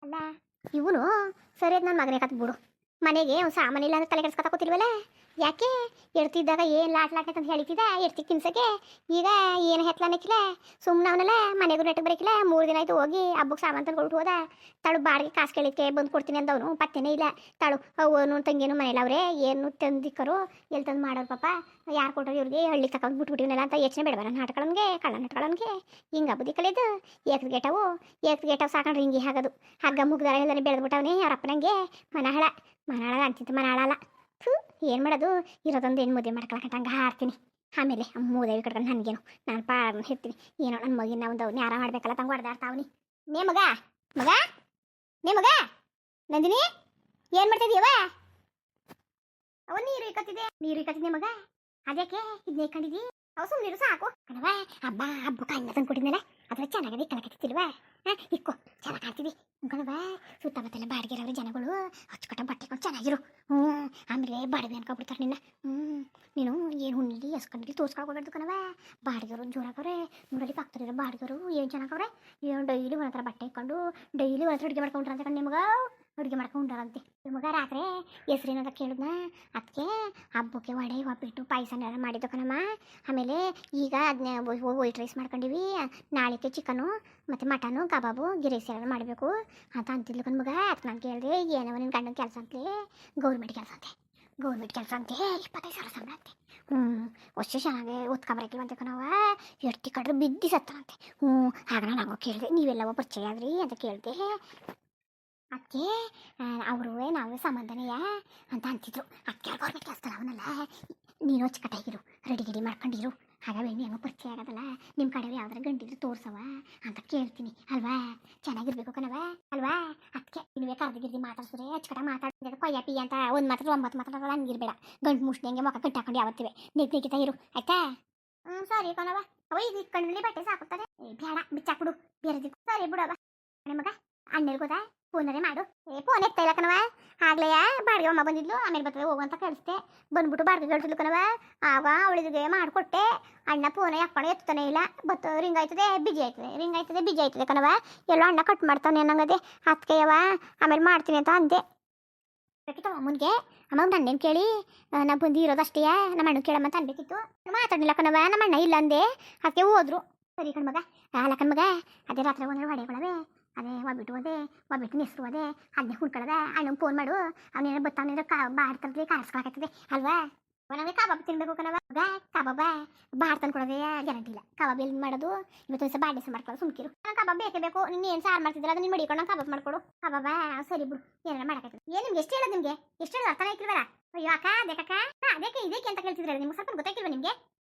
ಅಲ್ಲ ಇವನು ಸರಿಯಾದ ನನ್ನ ಮಗನೇ ಕತ್ ಬಿಡು. ಮನೆಗೆ ಒಂದು ಸಾಮಾನಿಲ್ಲ ಅಂದ್ರೆ ತಲೆ ಕೆಡ್ಸ್ಕೊತಕೋತಿಲ್ವಲ್ಲ. ಯಾಕೆ ಎಡ್ತಿದ್ದಾಗ ಏನು ಲಾಟ್ ಅಂತ ಹೇಳಿತಿದ್ದ ಎಡ್ತಿ ತಿನ್ಸಕ್ಕೆ. ಈಗ ಏನು ಹೆತ್ಲಾನಕ್ಕಿಲ್ಲ ಸುಮ್ಮನೆ ಅವನಲ್ಲ ಮನೆಗೂ ನೆಟ್ಟಿಗೆ ಬರಕಿಲ್ಲ. 3 ದಿನ ಆಯ್ತು ಹೋಗಿ ಹಬ್ಬಕ್ಕೆ ಸಾಮಾನು ತಂದ್ಕೊಟ್ಟು ಹೋದ. ತಾಳು ಬಾಡಿಗೆ ಕಾಸು ಕೇಳಿಕ್ಕೆ ಬಂದು ಕೊಡ್ತೀನಿ ಅಂದವನು ಪತ್ತೆನೇ ಇಲ್ಲ. ತಾಳು ಅವನು ತಂಗೇನು ಮನೇಲಿ ಅವ್ರೆ ಏನು ತಂದಿಕ್ಕರು ಎಲ್ಲಿ ತಂದು ಮಾಡೋರು ಪಾಪ. ಯಾರು ಕೊಟ್ಟರು ಇವ್ರಿಗೆ ಹಳ್ಳಿ ತಗೊಂಡು ಬಿಟ್ಬಿಟ್ಟಿವನಲ್ಲ ಅಂತ ಯೋಚನೆ ಬೇಡವ ನಾಟಗಳನ್ಗೆ ಕಳ್ಳ ನಾಟಗಳನ್ಗೆ. ಹಿಂಗೆ ಬುದ್ಧಿ ಕಲಿಯೋದು ಏಕ್ದು ಸಾಕೊಂಡ್ರೆ ಹಿಂಗೆ ಆಗೋದು. ಹಗ್ಗ ಮುಗ್ದಾರ ಎಲ್ಲನೇ ಬೆಳೆದ್ಬಿಟ್ಟವನೇ ಅವ್ರಪ್ಪನಂಗೆ. ಮನಹಾಳ ಅಂತಿತ್ತು ಮನಹಾಳಲ್ಲ. ಏನು ಮಾಡೋದು, ಇರೋದೊಂದು ಏನು ಮುದ್ದೆ ಮಾಡ್ಕೊಳಕಂತ ಹಂಗೆ ಹಾರ್ತೀನಿ. ಆಮೇಲೆ ಮೂದೇವಿ ಕಟ್ಕೊಂಡು ನನಗೇನು ನಾನು ಪಾಳನ್ನು ಹೇಳ್ತೀನಿ. ಏನೋ ನನ್ನ ಮಗಿನ ಒಂದು ನ್ಯಾರ ಮಾಡ್ಬೇಕಲ್ಲ ತಂಗೆ ಹೊಡೆದಾಡ್ತಾವನಿ. ನೇ ಮಗ ಮಗ ನೇ ಮಗ ನಂದಿನಿ ಏನು ಮಾಡ್ತಿದ್ದೀಯವ? ಅವ ನೀರು ಇಕ್ಕತ್ತಿದ್ದೆ ಮಗ. ಅದಕ್ಕೆ ಇದನ್ನ ಇಕ್ಕೊಂಡಿದ್ದಿ? ಅವು ಸುಮ್ಮನಿರು ಸಾಕು ಕಣವ. ಹಬ್ಬಕ್ಕೆ ಅನ್ನ ತಂದು ಕೊಟ್ಟಿದ್ನಲ್ಲ ಅದ್ರ ಚೆನ್ನಾಗದೆ ಕಲಕತ್ತಿಲ್ವಾ? ಇಕ್ಕೋ ಚೆನ್ನಾಗಿ ಕಾಣ್ತಿದ್ದಿ ಕಣವ. ಸುತ್ತಮುತ್ತಲ ಬಾಡಿಗೆರವ್ರ ಜನಗಳು ಹಚ್ಕೊಟ್ಟ ಬಟ್ಟೆಕೊಂಡು ಚೆನ್ನಾಗಿರು. ಆಮೇಲೆ ಬಾಡಿಗೆ ಅನ್ಕೊಬಿಡ್ತಾರೆ ನಿನ್ನ. ನೀನು ಏನು ಹುಣ್ಣಿಲಿ ಎಸ್ಕೊಂಡಿಲಿ ತೋರ್ಸ್ಕೊಳ್ಕೊಬಾರ್ದು ಕಣವ. ಬಾಡಿಗೆರು ಜೋರಾಗವ್ರೆ ನೋಡಲಿ ಪಕ್ಕದಲ್ಲಿರೋ ಬಾಡಿಗೆರು ಏನು ಚೆನ್ನಾಗವ್ರೆ. ಏನು ಡೈಲಿ ಒಂಥರ ಬಟ್ಟೆ ಇಕ್ಕೊಂಡು ಡೈಲಿ ಒಂಥರ ಅಡುಗೆ ಮಾಡ್ಕೊಂಡ್ರಂತೆ ಕಣ್ ನಿಮ್ಗೆ. ಅಡುಗೆ ಮಾಡ್ಕೊಂಡ್ರಂತೆ ನಿಮಗೆ. ರಾತ್ರಿ ಹೆಸ್ರೇನಂತ ಕೇಳಿದ್ನ ಅದಕ್ಕೆ ಹಬ್ಬಕ್ಕೆ ವಡೆ ಒಬ್ಬಿಟ್ಟು ಪಾಯಸನೆಲ್ಲ ಮಾಡಿದ್ದು ಕಣಮ್ಮ. ಆಮೇಲೆ ಈಗ ಅದನ್ನ ವೈಟ್ ರೈಸ್ ಮಾಡ್ಕೊಂಡಿವಿ. ನಾಳೆಗೆ ಚಿಕನು ಮತ್ತು ಮಟನು ಕಬಾಬು ಗೀ ರೈಸ್ ಎಲ್ಲ ಮಾಡಬೇಕು ಅಂತ ಅಂತಿದ್ಲು ಕಣ್ಮಗ. ಅದಕ್ಕೆ ನಾನು ಕೇಳಿದೆ ಏನವ ನಿನ್ನ ಗಂಡನ ಕೆಲಸ ಅಂತಲೇ. ಗೌರ್ಮೆಂಟ್ ಕೆಲಸ ಅಂತೆ 25,000 ಸಂಬಳ ಅಂತೆ. ಅಷ್ಟು ಚೆನ್ನಾಗಿ ಓದ್ಕೊಂಬರಕ್ಕಿಲ್ವಂತೆ ಕಣವ. ಎಡ್ತಿ ಕಡ್ರೆ ಬಿದ್ದಿ ಸತ್ತಂತೆ. ಆಗ ನಾನು ಕೇಳಿದೆ ನೀವೆಲ್ಲವ ಪರಿಚಯ ಆದ್ರಿ ಅಂತ ಕೇಳಿದೆ. ಅದಕ್ಕೆ ಅವರು ನಾವೇ ಸಂಬಂಧನೆಯಾ ಅಂತ ಅಂತಿದ್ರು. ಅದಕ್ಕೆ ಗೌರ್ಮೆಂಟ್ ಕೆಲಸ ಅವನಲ್ಲ. ನೀನು ಅಚ್ಚುಕಟ್ಟಾಗಿರು ರೆಡಿ ಮಾಡ್ಕೊಂಡಿರು. ಹಾಗಾದ್ರೆ ಹೆಂಗೋ ಪರಿಚಯ ಆಗೋದಲ್ಲ. ನಿಮ್ಮ ಕಡೆ ಯಾವ್ದಾರ ಗಂಟಿದ್ರು ತೋರ್ಸವ ಅಂತ ಕೇಳ್ತೀನಿ ಅಲ್ವಾ. ಚೆನ್ನಾಗಿರ್ಬೇಕು ಕಣವ ಅಲ್ವಾ. ಅದಕ್ಕೆ ನೀವೇ ಕರ್ದಿಗಿರ್ದಿ ಮಾತಾಡ್ಸಿದ್ರೆ ಅಚ್ಚುಕಟ್ಟ ಮಾತಾಡ್ತಿದ್ದೆ ಕೊಯ್ಯ ಪಿ ಅಂತ ಒಂದು ಮಾತ್ರ 9 ಮಾತಾಡೋಲ್ಲ. ಹಂಗಿರ್ಬೇಡ ಗಂಟು ಮುಷ್ಟಿ ಹಂಗೆ ಮುಖ ಕಟ್ಟಾಕೊಂಡು ಯಾವತ್ತಿವೆ ನೆಗ್ತಾ ಇರು ಆಯ್ತಾ. ಸರಿ ಕಣವ. ಅವ ಈಗ ಇಟ್ಕೊಂಡ್ಲಿ ಬಟ್ಟೆ ಸಾಕುತ್ತಾರೆ. ಬೇಡ ಬಿಚ್ಚಾಕ್ಬಿಡು ಬೇರೆ. ಸರಿ ಬಿಡವ ಮಗ. ಅಣ್ಣೆಲ್ ಗೊತ್ತಾ ಫೋನರೇ ಮಾಡು. ಫೋನ್ ಎತ್ತಾ ಇಲ್ಲ ಕಣವ. ಆಗ್ಲೇ ಬಾಡಿಗೆ ಅಮ್ಮ ಬಂದಿದ್ಲು. ಆಮೇಲೆ ಬರ್ತದೆ ಹೋಗುವಂತ ಕಳಿಸ್ದೆ. ಬಂದ್ಬಿಟ್ಟು ಬಾಡಿಗೆ ಕಳಿಸಿದ್ಲು ಕಣವ. ಆಗ ಅವಳಿಗೆ ಮಾಡಿಕೊಟ್ಟೆ. ಅಣ್ಣ ಫೋನ ಯಾಕಡೆ ಎತ್ತಾನೆ ಇಲ್ಲ. ರಿಂಗ್ ಆಯ್ತದೆ ಬಿಜಿ ಆಯ್ತದೆ ಕಣವ. ಎಲ್ಲೋ ಅಣ್ಣ ಕಟ್ ಮಾಡ್ತಾನೆ ಅನ್ನಂಗದೆ. ಅದಕ್ಕೆ ಆಮೇಲೆ ಮಾಡ್ತೀನಿ ಅಂತ ಅಂದೆ. ಬೇಕಿತ್ತು ಅಮ್ಮನಿಗೆ. ಅಮ್ಮ ನನ್ನೇನು ಕೇಳಿ ನಾ ಬಂದು ಇರೋದಷ್ಟೇ ನಮ್ಮ ಅಣ್ಣ ಕೇಳಮ್ಮಂತ ಅನ್ಬೇಕಿತ್ತು. ಮಾತಾಡಲಿಲ್ಲ ಕಣವ. ನಮ್ಮ ಅಣ್ಣ ಇಲ್ಲ ಅಂದೆ. ಅದಕ್ಕೆ ಹೋದ್ರು. ಸರಿ ಕಣ್ಮಗ. ಅಲ್ಲ ಕಣ್ಮಗ ಅದೇ ರಾತ್ರಿ ಒಂದ್ರೆ ಹೊಡೆಗೊಳವೆ. ಅದೇ ಒಬ್ಬಿಟ್ಟು ನೆಸ್ರು ಅದೇ ಅದನ್ನೇ ಹುಡ್ಕೊಳ್ಳೋದ. ಅಣ್ಣಂಗೆ ಫೋನ್ ಮಾಡು. ಅವನೇನೋ ಬತ್ತಾವನೇನೋ ಬಾಡ್ ತರಲಿ ಕಾಯಿಸ್ಕೊಳಕತ್ತದೆ ಅಲ್ವಾ. ನಮಗೆ ಕಬಾಬ್ ತಿನ್ಬೇಕು ಕಣವ. ಕಬಾಬ ಬಾಡ್ ತಂದ್ಕೊಡೋದೇ ಗ್ಯಾರಂಟಿ ಇಲ್ಲ. ಕಬಾಬ್ ಎಲ್ಲಿ ಮಾಡೋದು ಇವತ್ತು ದಿವಸ ಬಾಡ್ ದಿವಸ ಮಾಡ್ಕೊಳ್ಳೋ ಸುಮ್ಕಿರು. ನಾನು ಕಬಾಬ್ ಬೇಕೇ ಬೇಕು. ನೀನು ಏನು ಸಾರು ಮಾಡ್ತಿದ್ರೆ ಅದನ್ನ ಮಡಿಕೊಂಡು ನಾನು ಕಬಾಬ್ ಮಾಡ್ಕೊಡು. ಕಬಾಬ ಸರಿ ಬಿಡು ಏನಾರ ಮಾಡಕೈತೆ. ನಿಮ್ಗೆ ಎಷ್ಟು ಹೇಳೋದು ನಿಮಗೆ ಎಷ್ಟು ಹೇಳೋದು ಅರ್ಥನೇ ಆಯ್ತಿಲ್ವಲ್ಲ. ಅಯ್ಯೋ ಅಕ್ಕ ಅದೇಕಕ್ಕ ಅದಕ್ಕೆ ಇದಕ್ಕೆ ಅಂತ ಕೇಳ್ತಿದ್ರೆ ನಿಮ್ಗೆ ಸ್ವಲ್ಪ ಗೊತ್ತಾಯ್ತಿಲ್ವ ನಿಮಗೆ.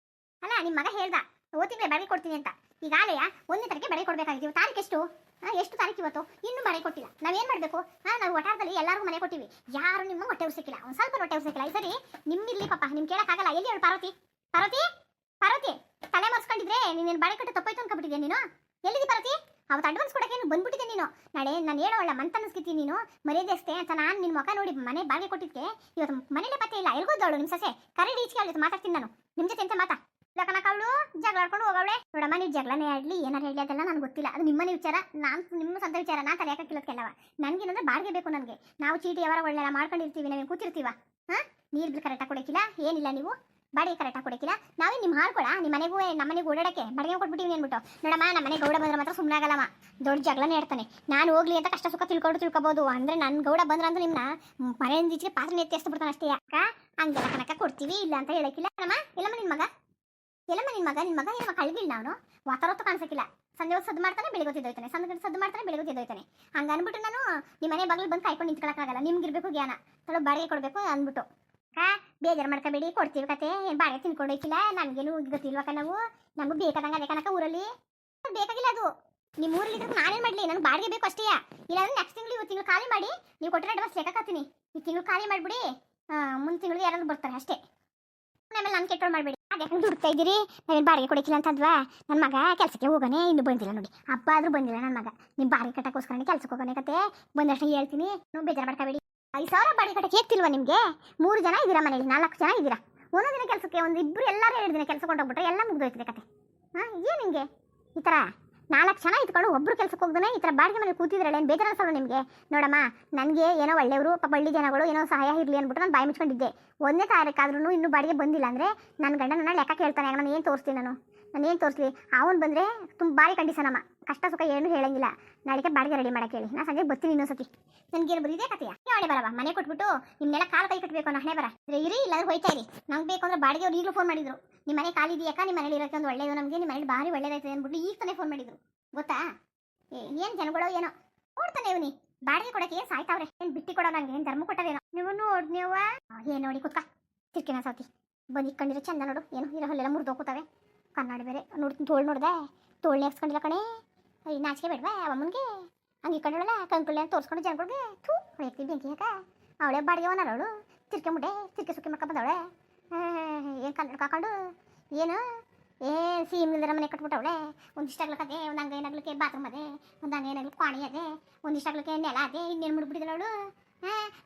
ಅಲ್ಲ ನಿಮ್ಮ ಮಗ ಹೇಳ್ದ ಓದ್ತಿಂಗ್ರೆ ಬಾಡಿಗೆ ಕೊಡ್ತೀನಿ ಅಂತ. ಈಗ ಆಲೆಯ 1ನೇ ತಾರೀಕಿಗೆ ಬಾಡಿಗೆ ಕೊಡಬೇಕಾಗಿತ್ತು. ತಾರೀಕು ಎಷ್ಟು ತಾರೀಕು ಇವತ್ತು ಇನ್ನೂ ಬಾಡಿಗೆ ಕೊಟ್ಟಿಲ್ಲ. ನಾವೇನು ಮಾಡಬೇಕು? ನಾವು ಒಟ್ಟಾರದಲ್ಲಿ ಎಲ್ಲರಿಗೂ ಮನೆ ಕೊಟ್ಟಿವಿ. ಯಾರು ನಿಮ್ಮ ಹೊಟ್ಟೆ ಉರ್ಸಿಕ್ಕಿಲ್ಲ. ಒಂದು ಸ್ವಲ್ಪ ಹೊಟ್ಟೆ ಉರ್ಸಿಕ್ಕಿಲ್ಲ. ಈ ಸರಿ ನಿಮ್ಮಿರ್ಲಿ ಪಾಪ ನಿಮ್ಗೆ ಕೇಳೋಕ್ಕಾಗಲ್ಲ. ಎಲ್ಲಿ ಹೇಳು ಪಾರ್ವತಿ ತಲೆ ಮರ್ಸ್ಕೊಂಡಿದ್ರೆ ನೀನು ಬಾಡಿಗೆ ಕಟ್ಟು ತಪ್ಪಾಯ್ತು ಅನ್ಕೊಬಿಟ್ಟಿದ್ದೆ. ನೀನು ಎಲ್ಲಿದ್ದಿ ಪಾರ್ವತಿ? ಅವತ್ತು ಅಡ್ವಾನ್ಸ್ ಕೊಡೋಕೆ ಬಂದ್ಬಿಟ್ಟಿದ್ದೆ ನೀನು. ನಾನು ಹೇಳೋಲ್ಲ ಮಂತ್ ಅನ್ನಿಸ್ಕಿತ್ತೀನಿ ನೀನು ಮರ್ಯಾದೆ ಅಷ್ಟೇ ಅಂತ. ನಾನು ನಿನ್ನ ಮುಖ ನೋಡಿ ಮನೆ ಬಾಡಿಗೆ ಕೊಟ್ಟಿದ್ದೆ. ಇವತ್ತು ಮನೇಲೆ ಪತ್ತೆ ಇಲ್ಲ. ಎಲ್ಗೋದವಳು ನಿಮ್ಮ ಸೊಸೆ ಕರೆ ಈಚೆ ಅವಳು ಮಾತಾಡ್ತೀನಿ ನಾನು ನಿಮ್ಮ ಜೊತೆ ಎಂತ ಮಾತಾ ಲಕ್ಕನಕ. ಅವಳು ಜಗಳ ಆಡ್ಕೊಂಡು ಹೋಗವಳೆ. ನೋಡಮ್ಮ ನೀವು ಜಗಳನೇ ಆಡಲಿ ಏನಾರು ಹೇಳಿ ಅದೆಲ್ಲ ನನಗೆ ಗೊತ್ತಿಲ್ಲ. ಅದು ನಿಮ್ಮನೆ ವಿಚಾರ. ನಾನು ನಿಮ್ಮ ಸ್ವಂತ ವಿಚಾರ. ನಾನು ತಲೆ ಹಾಕಿಲ್ಲದಕ್ಕೆಲ್ಲವ. ನನಗೇನಂದ್ರೆ ಬಾಡಿಗೆ ಬೇಕು. ನನಗೆ ನಾವು ಚೀಟಿ ಯಾವಾರ ಒಳ್ಳೆಲ್ಲ ಮಾಡ್ಕೊಂಡಿರ್ತೀವಿ. ನಾವೇನು ಕೂತಿರ್ತೀವ. ನೀರು ಬಿಲ್ ಕರೆಕ್ಟಾಗಿ ಕೊಡೋಕ್ಕಿಲ್ಲ ಏನಿಲ್ಲ. ನೀವು ಬಾಡಿಗೆ ಕರೆಕ್ಟಾಗಿ ಕೊಡೋಕ್ಕಿಲ್ಲ. ನಾವೇ ನಿಮ್ಮ ಹಾಳ್ಕೊಳ ನಿಮ್ಮ ಮನೆಗೂ ನಮ್ಮ ಮನೆಗೆ ಓಡಾಡಕ್ಕೆ ಬಾಡಿಗೆ ಕೊಟ್ಬಿಟ್ಟಿವಿ ಅಂದ್ಬಿಟ್ಟು. ನೋಡಮ್ಮ ನಮ್ಮ ಮನೆ ಗೌಡ ಬಂದ್ರೆ ಮಾತ್ರ ಸುಮ್ಮನೆ ಆಗಲ್ಲಮ್ಮ. ದೊಡ್ಡ ಜಗಳನೇ ಇರ್ತಾನೆ. ನಾನು ಹೋಗ್ಲಿ ಅಂತ ಕಷ್ಟ ಸುಖ ತಿಳ್ಕೊಬೋದು. ಅಂದರೆ ನನ್ನ ಗೌಡ ಬಂದ್ರೆ ಅಂದ್ರೆ ನಿಮ್ಮನ್ನ ಮನೆಯಿಂದ ಈಚೆಗೆ ಪಾತ್ರೆ ಎತ್ತಿಸ್ಬಿಡ್ತಾನೆ ಅಷ್ಟೇ. ಯಾಕ ಹಂಗೆಲ್ಲ ಕನಕ ಕೊಡ್ತೀವಿ ಇಲ್ಲ ಅಂತ ಹೇಳಕ್ಕಿಲ್ಲ. ಎಲ್ಲಮ್ಮ ನಿನ್ನ ಮಗ ಏನಮ್ಮ ಕಳ್ಗಿಲ್ಲ. ಅವನು ವಾತಾವರಣ ಕಾಣಿಸಕ್ಕಿಲ್ಲ. ಸಂಜೆ ಹೊತ್ತು ಸದ್ದು ಮಾಡ್ತಾನೆ ಬೆಳಿಗ್ಗೆ ಹೊತ್ತಿದ್ದೋಯ್ತಾನೆ. ಸಂಜೆ ಸದ್ದು ಮಾಡ್ತಾನೆ ಬೆಳಿಗ್ಗೆ ಹೊತ್ತಿದ್ದೋಯ್ತಾನೆ. ಹಂಗೆ ಅಂದ್ಬಿಟ್ಟು ನಾನು ನಿಮ್ಮ ಮನೆ ಬಾಗಿಲು ಬಂದು ಕಾಯ್ಕೊಂಡು ನಿಂತ್ಕೊಳ್ಳೋಕ್ಕಾಗಲ್ಲ. ನಿಮ್ಗಿರ್ಬೇಕು ಜ್ಞಾನ. ತಲೋ ಬಾಡಿಗೆ ಕೊಡಬೇಕು ಅಂದ್ಬಿಟ್ಟು ಬೇಜಾರು ಮಾಡ್ಕೋಬೇಡಿ. ಕೊಡ್ತೀವಿ ಕತೆ. ಏನು ಬಾಡಿಗೆ ತಿನ್ಕೊಂಡೋಯ್ತಿಲ್ಲ. ನನಗೇನು ಗೊತ್ತಿಲ್ವಕ್ಕ. ನಾವು ನಮಗೂ ಬೇಕಾದಂಗೆ ಅದೇ ಕನಕ ಊರಲ್ಲಿ ಬೇಕಾಗಿಲ್ಲ. ಅದು ನಿಮ್ಮ ಊರಲ್ಲಿ ಇದ್ರೆ ನಾನೇನು ಮಾಡಲಿ? ನನಗೆ ಬಾಡಿಗೆ ಬೇಕು ಅಷ್ಟೇ. ಇಲ್ಲಾಂದ್ರೆ ನೆಕ್ಸ್ಟ್ ತಿಂಗಳು ಇವತ್ತು ತಿಂಗಳು ಖಾಲಿ ಮಾಡಿ ನೀವು ಕೊಟ್ಟರೆ ಅಡ್ವಾನ್ಸ್ ಲೆಕ್ಕತ್ತೀನಿ. ಈ ತಿಂಗಳು ಖಾಲಿ ಮಾಡಿಬಿಡಿ. ಮುಂದೆ ತಿಂಗಳಿಗೆ ಯಾರಾದ್ರೂ ಬರ್ತಾರೆ ಅಷ್ಟೇ. ಆಮೇಲೆ ನಾನು ಕೆಟ್ಟೋಳು ಮಾಡಬೇಡಿ. ಅದಕ್ಕೆ ದುಡ್ತಾ ಇದ್ದೀರಿ. ನಾವೇನು ಬಾಡಿಗೆ ಕೊಡೋಕ್ಕಿಲ್ಲ ಅಂತಂದ್ವಾ. ನನ್ನ ಮಗ ಕೆಲಸಕ್ಕೆ ಹೋಗೋನೆ ಇನ್ನೂ ಬಂದಿಲ್ಲ ನೋಡಿ. ಹಬ್ಬ ಆದರೂ ಬಂದಿಲ್ಲ ನನ್ನ ಮಗ. ನಿಮ್ಮ ಬಾಡಿಗೆ ಕಟ್ಟಕ್ಕೋಸ್ಕರನೇ ಕೆಲಸಕ್ಕೆ ಹೋಗೋನೆ ಕತೆ. ಬಂದಷ್ಟು ಹೇಳ್ತೀನಿ. ನೀವು ಬೇಜಾರು ಮಾಡ್ಕೋಬೇಡಿ. 5,000 ಬಾಡಿಗೆ ಕಟ್ಟಕ್ಕೆ ಹೇಗ್ತಿಲ್ವ ನಿಮಗೆ? 3 ಜನ ಇದ್ದೀರಾ ಮನೇಲಿ. 4 ಜನ ಇದ್ದೀರಾ. ಒಂದೊಂದು ದಿನ ಕೆಲಸಕ್ಕೆ ಒಂದು ಇಬ್ಬರು ಎಲ್ಲರೂ 2 ದಿನ ಕೆಲಸ ಕೊಂಡೋಗ್ಬಿಟ್ರೆ ಎಲ್ಲ ಮುಗಿದೋಯ್ತದೆ ಕತೆ. ಏನು ಹಿಂಗೆ ಈ ಥರ 4 ಜನ ಇಟ್ಕೊಂಡು ಒಬ್ರು ಕೆಲಸಕ್ಕೆ ಹೋಗ್ದೇ ಈ ಥರ ಬಾಡಿಗೆ ಮನೇಲಿ ಕೂತಿದ್ರಲ್ಲ ಏನು ಬೇಜಾರು ಅನ್ಸಲ್ಲ ನಿಮಗೆ? ನೋಡಮ್ಮ, ನನಗೆ ಏನೋ ಒಳ್ಳೆಯವರು ಪಾಪ ಹಳ್ಳಿ ಜನಗಳು ಏನೋ ಸಹಾಯ ಇರಲಿ ಅಂದ್ಬಿಟ್ಟು ನಾನು ಬಾಯಿ ಮುಚ್ಕೊಂಡಿದ್ದೆ. 1ನೇ ತಾರೀಕಾದ್ರೂ ಇನ್ನೂ ಬಾಡಿಗೆ ಬಂದಿಲ್ಲ ಅಂದರೆ ನನ್ನ ಗಂಡ ನನ್ನ ಲೆಕ್ಕ ಕೇಳ್ತಾನೆ. ನಾನು ಏನು ತೋರಿಸ್ತೀನಿ, ನಾನು ಏನು ತೋರಿಸ್ಲಿ? ಅವನು ಬಂದರೆ ತುಂಬ ಭಾರಿ ಕಂಡೀಷನ್ ಅಮ್ಮ, ಕಷ್ಟ ಸುಖ ಏನು ಹೇಳಂಗಿಲ್ಲ. ನಾಳೆಗೆ ಬಾಡಿಗೆ ರೆಡಿ ಮಾಡಕ್ಕೆ ಹೇಳಿ, ನಾನು ಸಂಜೆ ಬರ್ತೀನಿ ಇನ್ನೊಂದ್ಸತಿ. ನನಗೇನು ಬರೀದೇ ಕತೆಯ ಹಣೆ ಬರವ, ಮನೆ ಕೊಟ್ಬಿಟ್ಟು ನಿಮ್ಮನ್ನೆಲ್ಲ ಕಾಲು ಕೈ ಕಟ್ಟಬೇಕು ಅನ್ನೋ ಹಣೆ ಬರ ಇರಿ, ಇಲ್ಲಾಂದ್ರೆ ಹೋಯ್ತಾ ಇರಿ. ನಂಗೆ ಬೇಕು ಅಂದ್ರೆ ಬಾಡಿಗೆ ಅವ್ರು ಈಗಲೂ ಫೋನ್ ಮಾಡಿದ್ರು, ನಿಮ್ಮ ಮನೆ ಕಾಲಿದೆಯಾಕ, ನಿಮ್ಮ ಮನೇಲಿ ಇರೋಕ್ಕೆ ಒಂದು ಒಳ್ಳೆಯದು, ನಮಗೆ ನಿಮ್ಮ ಮನೇಲಿ ಭಾರಿ ಒಳ್ಳೇದಾಯ್ತದೆ ಅಂದ್ಬಿಟ್ಟು ಈಗ ತಾನೇ ಫೋನ್ ಮಾಡಿದ್ರು ಗೊತ್ತಾ? ಏನು ಜನಗಳು ಏನೋ ನೋಡ್ತಾನೆ ಇವನಿ ಬಾಡಿಗೆ ಕೊಡಕ್ಕೆ ಏನು ಸಾಯ್ತಾವ್ರೆ, ಏನು ಬಿಟ್ಟು ಕೊಡೋ ನಂಗೆ ಏನು ಧರ್ಮ ಕೊಟ್ಟವೇನೋ. ನೀವು ನೋಡ್ನೇವ ಏನು ನೋಡಿ ಕುತ್ಕ ತಿರ್ಕಿನ ಸಾತಿ ಬಂದು ಇಕ್ಕೊಂಡಿರೋ ಚಂದ ನೋಡು, ಏನು ಇರೋ ಹಲ್ಲೆಲ್ಲ ಮುರಿದೋಗ್ತವೆ. ಕನ್ನಡಿ ಬೇರೆ ನೋಡ್ತೀನಿ, ತೋಳು ನೋಡ್ದೆ, ತೋಳ್ನೆ ಹಾಕ್ಸ್ಕೊಂಡಿಲ್ಲ ಕಣೆ. ನಾಚಿಕೆ ಬೇಡವಾ ಅವಮ್ಮನಿಗೆ? ಹಂಗೆ ಇಕ್ಕೊಂಡಲ್ಲ ಕಂಕುಳ್ಳೆ ತೋರಿಸ್ಕೊಂಡು ಜನಗಳಿಗೆ ಥೂ ಹೊಳೆಯಕ್ತಿ ಬೆಂಕಿ ಯಾಕ? ಅವಳೆ ಬಾಡಿಗೆ ಅವನಾರ ಅವಳು ತಿರ್ಕೆ ಸುಕ್ಕಿ ಮಾಡ್ಕೊಂಡು ಬಂದವಳೆ. ಏನು ಕನ್ನಡ ಹಾಕೊಂಡು ಏನು ಸೀಮಿಲ್ದಿರ ಮನೆ ಕಟ್ಬಿಟ್ಟವಳೆ. ಒಂದಿಷ್ಟಾಗ್ಲಕ್ಕದೆ, ಒಂದು ಹಂಗೆ ಏನಾಗ್ಲಿಕ್ಕೆ ಬಾತ್ರೂಮ್ ಅದೇ, ಒಂದು ಹಂಗೆ ಏನಾಗ್ಲಿಕ್ಕೆ ಪಾಣಿ ಅದೇ, ಒಂದಿಷ್ಟಾಗ್ಲಿಕ್ಕೆ ನೆಲ ಅದೇ, ಇನ್ನೇನು ಮುಡ್ಬಿಟ್ಟಿದ್ದಳು ಅವಳು.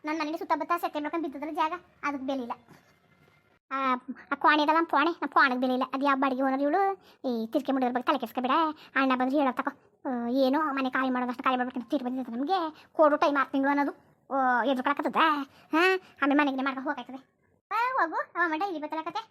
ನನ್ನ ಮನೇಲಿ ಸುತ್ತಬತ್ತ ಸೆತ್ತೆ ಮಾಡ್ಕೊಂಡು ಬಿದ್ದದಲ್ಲ ಜಾಗ, ಅದಕ್ಕೆ ಬೆಲೆ ಇಲ್ಲ. ಆ ಕ್ವಾಣಿ ಅದಲ್ಲ ನಮ್ಮ ಕ್ವಾಣಿಗೆ ಬೆಲೆ ಇಲ್ಲ. ಅದು ಯಾವ ಬಾಡಿಗೆ ಓನರ್ ಇವಳು? ಈ ತಿರ್ಕೆ ಮುಡಿಯೋದ್ರ ಬಗ್ಗೆ ತಲೆ ಕೆಸ್ಕೊಬೇಡ, ಅಣ್ಣ ಬಂದ್ರೆ ಹೇಳೋ ತಕೋ. ಏನೋ ಮನೆ ಖಾಲಿ ಮಾಡೋದಷ್ಟು ಖಾಲಿ ಮಾಡ್ಬೇಕಂತ ತೀರ್ ಬಂದಿರ್ತದೆ ನಮಗೆ, ಕೊಡು ಟೈಮ್ 6 ತಿಂಗಳು ಅನ್ನೋದು ಎದ್ರುಕೊಳಕತ್ತದ. ಆಮೇಲೆ ಮನೆಗೆ ಮಾಡ್ಕೊಂಡು ಹೋಗಾಯ್ತದೆ. ಹೋಗು ಅವ ಮಡ್ಡ ಇಲ್ಲಿ ಬತ್ತಲಕತ್ತೆ.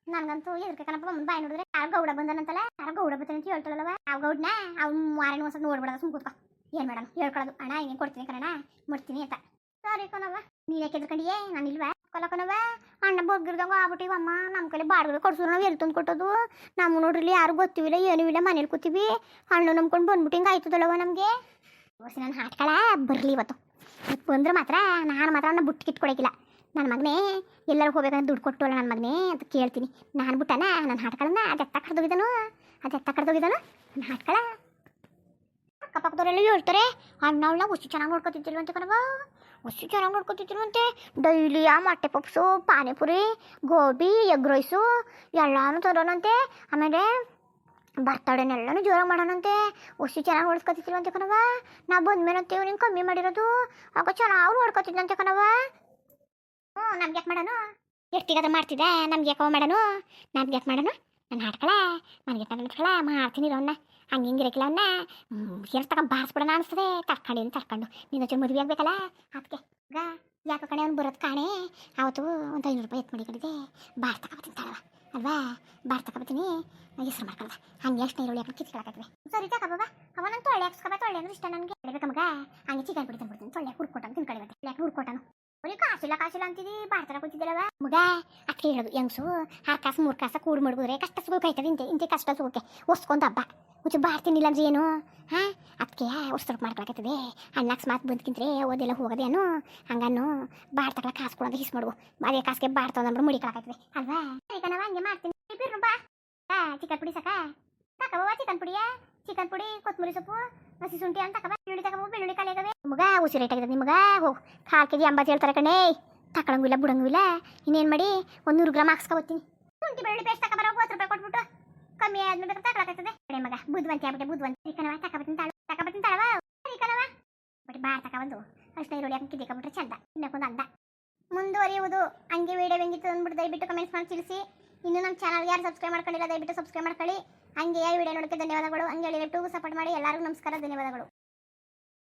ನನಗಂತೂ ಎದ್ರಕ್ಕೆ ಕಣಪ್ಪ ಮುಂದೆ ಬಾಯಿ ನೋಡಿದ್ರೆ ಯಾವ ಗೌಡ ಬಂದನಂತಲ್ಲ, ಯಾರು ಗೌಡ ಬರ್ತಾನೆ ಅಂತ ಹೇಳ್ತಾಳಲ್ವ, ಯಾವ ಗೌಡನ ಅವ್ನು ಮಾರನೇ ಒಂದ್ಸಲ ನೋಡ್ಬಿಡೋದು, ಸುಮ್ ಕೂತ್ಕೊ. ಏನು ಮೇಡಮ್ ಹೇಳ್ಕೊಳ್ಳೋದು, ಅಣ್ಣ ಹಿಂಗೆ ಕೊಡ್ತೀನಿ ಕಣ ಮಾಡ್ತೀನಿ ಅಂತ. ಸಾರಿ ಕಣವ, ನೀನು ಯಾಕೆ ಎದ್ರಕೊಂಡಿಯೇ? ನಾನು ಇಲ್ವಾ ಕಲಕನವ, ಅಣ್ಣ ಬಗ್ಗಿರ್ದಂಗ ಆಗ್ಬಿಟ್ಟಿವಮ್ಮ. ನಮ್ಮ ಕೈಲಿ ಬಾಡಿಗೆ ಕೊಡ್ಸಿದ್ರು ನಾವು ಎಲ್ಲಿ ತಂದು ಕೊಟ್ಟೋದು? ನಮ್ಮ ನೋಡ್ರಿ ಯಾರು ಗೊತ್ತಿವಿಲ್ಲ ಏನೂ ಇಲ್ಲ, ಮನೇಲಿ ಕೂತೀವಿ. ಹಣ್ಣು ನಂಬ್ಕೊಂಡು ಬಂದ್ಬಿಟ್ಟು ಹಿಂಗೆ ಆಯ್ತದಲ್ಲವ ನಮಗೆ. ಹೊಸಿ ನನ್ನ ಹಾಟ್ಕಳ ಬರಲಿ ಇವತ್ತು ಬಂದ್ರೆ ಮಾತ್ರ ನಾನು ಮಾತ್ರ ಅವನ್ನ ಬುಟ್ಟು ಕಿತ್ಕೊಳಕಿಲ್ಲ. ನನ್ನ ಮಗನೇ ಎಲ್ಲರೂ ಹೋಗ್ಬೇಕಂದ್ರೆ ದುಡ್ಡು ಕೊಟ್ಟು ಅಲ್ಲ ನನ್ನ ಮಗನೇ ಅಂತ ಕೇಳ್ತೀನಿ. ನಾನು ಬಿಟ್ಟನ ನನ್ನ ಹಾಟ್ಗಳನ್ನ ಅದೆತ್ತ ಕಡ್ದೋಗಿದ್ದಾನು ನನ್ನ ಹಾಟ್ಕಳ. ಅಕ್ಕಪಕ್ಕದವರೆಲ್ಲ ಹೇಳ್ತಾರೆ ಅಣ್ಣ ಅವಳನ್ನ ಹೊಸಿ ಚೆನ್ನಾಗಿ ನೋಡ್ಕೊತಿದ್ದಿಲ್ವಂತೆ ಕಣವ, ಹೊಸಿ ಚೆನ್ನಾಗಿ ನೋಡ್ಕೊತಿದ್ದಿಲ್ವಂತೆ. ಡೈಲಿ ಆ ಮೊಟ್ಟೆ puffs, panipuri, gobi, egg rice ಎಲ್ಲನೂ ತರೋಣಂತೆ. ಆಮೇಲೆ ಬರ್ತಡೇನೆಲ್ಲನೂ ಜೋರಾಗಿ ಮಾಡೋಣಂತೆ. ಹೊಸಿ ಚೆನ್ನಾಗಿ ನೋಡ್ಕೊತಿದ್ದಿಲ್ವಂತೆ ಕಣವ. ನಾ ಬಂದ್ಮೇಲಂತೆ ಇವ್ನಿಗೆ ಕಮ್ಮಿ ಮಾಡಿರೋದು, ಆಗ ಚೆನ್ನಾಗಿ ನೋಡ್ಕೊತಿದ್ದಂತೆ ಕಣವ. ನಮ್ಗೆ ಯಾಕೆ ಮಾಡೋಣ? ಎಷ್ಟಿಗಾದ್ರೆ ಮಾಡ್ತಿದ್ದೆ, ನಮ್ಗೆ ಯಾಕವ ಮಾಡೋಣ? ನನ್ನ ಹಾಡ್ಕಳ ನನಗೆ ಕಳ ಮಾಡ್ತೀನಿ ಅವನ್ನ. ಹಂಗೆ ಹಿಂಗಿರಕಿಲ್ಲ ಅವನ್ನ ಏನು ತಗೊಂಡು ಬಾರಿಸ್ಬಿಡೋಣ ಅನಿಸ್ತದೆ. ತರ್ಕೊಂಡು ನಿನ್ನ ಹಚ್ಚಿ ಮದುವೆ ಆಗಬೇಕಲ್ಲ ಅದಕ್ಕೆ. ಈಗ ಯಾಕೆ ಕಣೆ ಅವ್ನು ಬರೋದು ಕಾಣೆ. ಅವತ್ತು ಒಂದು 500 ರೂಪಾಯಿ ಎತ್ತು ಮಡಿಕೊಂಡಿದ್ದೆ, ಬಾರ್ ತಗೊಬತ್ತೀನಿ ತಾಳವ ಅಲ್ವಾ, ಬಾರ್ ತಗೊಬತ್ತೀನಿ ಹೆಸ್ರು ಮಾಡ್ಕೊಳ್ದ. ಹಂಗೆ ಎಷ್ಟು ನೀರುಳ್ಳಿ ಹಾಕಿ ಕಿತ್ಕೊಳಕತ್ವೆ. ಸರಿ ತಗೊಬ್ಬ ಅವನಂತ ತೊಳ್ಳೆ ಹಾಕ್ಸ್ಕೊಬ, ತೊಳ್ಳೆ ಅಂದ್ರೆ ಇಷ್ಟ ನನಗೆ ಹೇಳ್ಬೇಕ ಮಗ. ಹಂಗೆ ಚಿಕನ್ ಪುಡಿ ತಂದ್ಬಿಡ್ತೀನಿ, ತೊಳ್ಳೆ ಹುಡ್ಕೊಟ್ಟನು ತಿನ್ಕೊಳ್ಳಿ. ಯಾಕೆ ಹುಡ್ಕೊಟ್ಟನು ಅವ್ರಿಗೆ ಕಾಸಿಲ್ಲ ಅಂತಿದ್ದಿ ಬಾಡ್ತಾರ ಕೂತಿದ್ದಲ್ಲವ ಮಗ. ಅದಕ್ಕೆ ಹೇಳೋದು ಹೆಂಗ್ಸು 6 ಕಾಸು 3 ಕಾಸು ಕೂಡಿ ಮಡ್ಬಿದ್ರೆ ಕಷ್ಟ ಸುಖಕ್ಕೆ ಆಯ್ತದೆ. ಇಂತೆ ಕಷ್ಟ ಸುಖಕ್ಕೆ ಹೊಸ್ಕೊಂತ ಹಬ್ಬ ಮುಚ್ಚು ಬಾಡ್ತೀನಿಲ್ಲ ಅಂದ್ರೆ ಏನು? ಅದಕ್ಕೆ ಹೊಸ್ತರಕ್ಕೆ ಮಾಡ್ಕೊಳಕತ್ತದೆ. ಅಣ್ಣಾಕ್ಸ್ ಮಾತು ಬಂದ್ಕಿಂತ್ರೆ ಓದೆಲ್ಲ ಹೋಗೋದೇನು ಹಂಗನ್ನು ಬಾಡ್ ತಗೊಳ ಕಾಸು ಕೊಡೋದು ಹಿಸ್ ಮಾಡುವು. ಅದೇ ಕಾಸಿಗೆ ಬಾಡ್ತಂದ್ರೆ ಮುಡಿಕೊಳಕತ್ತದೆ ಅಲ್ವಾ? ಈಗ ನಾವು ಹಂಗೆ ಮಾಡ್ತೀನಿ. ಬಾ ಚಿಕನ್ ಪುಡಿ ಸಾಕವ ಚಿಕನ್ ಪುಡಿ ಕೊತ್ತಂಬರಿ ಸೊಪ್ಪು ಹಸಿ ಶುಂಠಿ ಅಂತ ತಕಬ. ಬೆಳ್ಳುಳ್ಳಿ ಕಾಲಿಯಾಗವೆ ಮಗ. ಉಸಿ ರೇಟ್ ಆಗಿದೆ ನಿಮಗ. ಹೋಗಿ 4 kg 80 ಹೇಳ್ತಾರೆ ಕಣೇ. ತಕೊಳಂಗಿಲ್ಲ ಬಿಡಂಗಿಲ್ಲ. ಇನ್ನೇನು ಮಾಡಿ 100 ಗ್ರಾಮ್ ಹಾಕ್ಸ್ಕೊಬತ್ತೀನಿ. ಶುಂಠಿ ಬೆಳ್ಳುಳ್ಳಿ ಪೇಸ್ಟ್ ತಗೊಬರ 30 ರೂಪಾಯಿ ಕೊಟ್ಬಿಟ್ಟು ಕಮ್ಮಿ ಆದ್ಮೇಲೆ ತಗೊಳಕತ್ತದೆ. ಕಡೆ ಮಗ ಬುದ್ಧಿವಂತಿ ಆಗ್ಬಿಟ್ಟೆ ಬುದ್ಧಿವಂತಿ ಕಣವ. ತಗೊಬತ್ತೀನಿ ತಾಳವ ಸರಿ ಕಣವ. ಬಟ್ ಬಾರ್ ತಗೊಬಂದು ಅಷ್ಟು ಈರುಳ್ಳಿ ಹಾಕಿ ಕಿದಿಕೊಂಡ್ಬಿಟ್ರೆ ಚಂದ, ಇನ್ನಕ್ಕೊಂದು ಅಂದ. ಮುಂದುವರಿಯುವುದು. ಹಂಗೆ ವಿಡಿಯೋ ಹೆಂಗಿತ್ತು ಅಂದ್ಬಿಟ್ಟು ದಯವಿಟ್ಟು ಕಮೆಂಟ್ಸ್ ಮಾಡಿ ತಿಳಿಸಿ. ಇನ್ನು ನಮ್ಮ ಚಾನಲ್ ಯಾರು ಸಬ್ಸ್ಕ್ರೈಬ್ ಮಾಡ್ಕೊಂಡಿಲ್ಲ ದಯವಿಟ್ಟು ಸಬ್ಸ್ಕ್ರೈಬ್ ಮಾಡ್ಕೊಳ್ಳಿ. ಹಂಗೆ ವಿಡಿಯೋ ನೋಡೋಕ್ಕೆ ಧನ್ಯವಾದಗಳು. ಹಂಗೆ ಯೂಟ್ಯೂಬ್ ಸಪೋರ್ಟ್ ಮಾಡಿ. ಎಲ್ಲರಿಗೂ ನಮಸ್ಕಾರ, ಧನ್ಯವಾದಗಳು.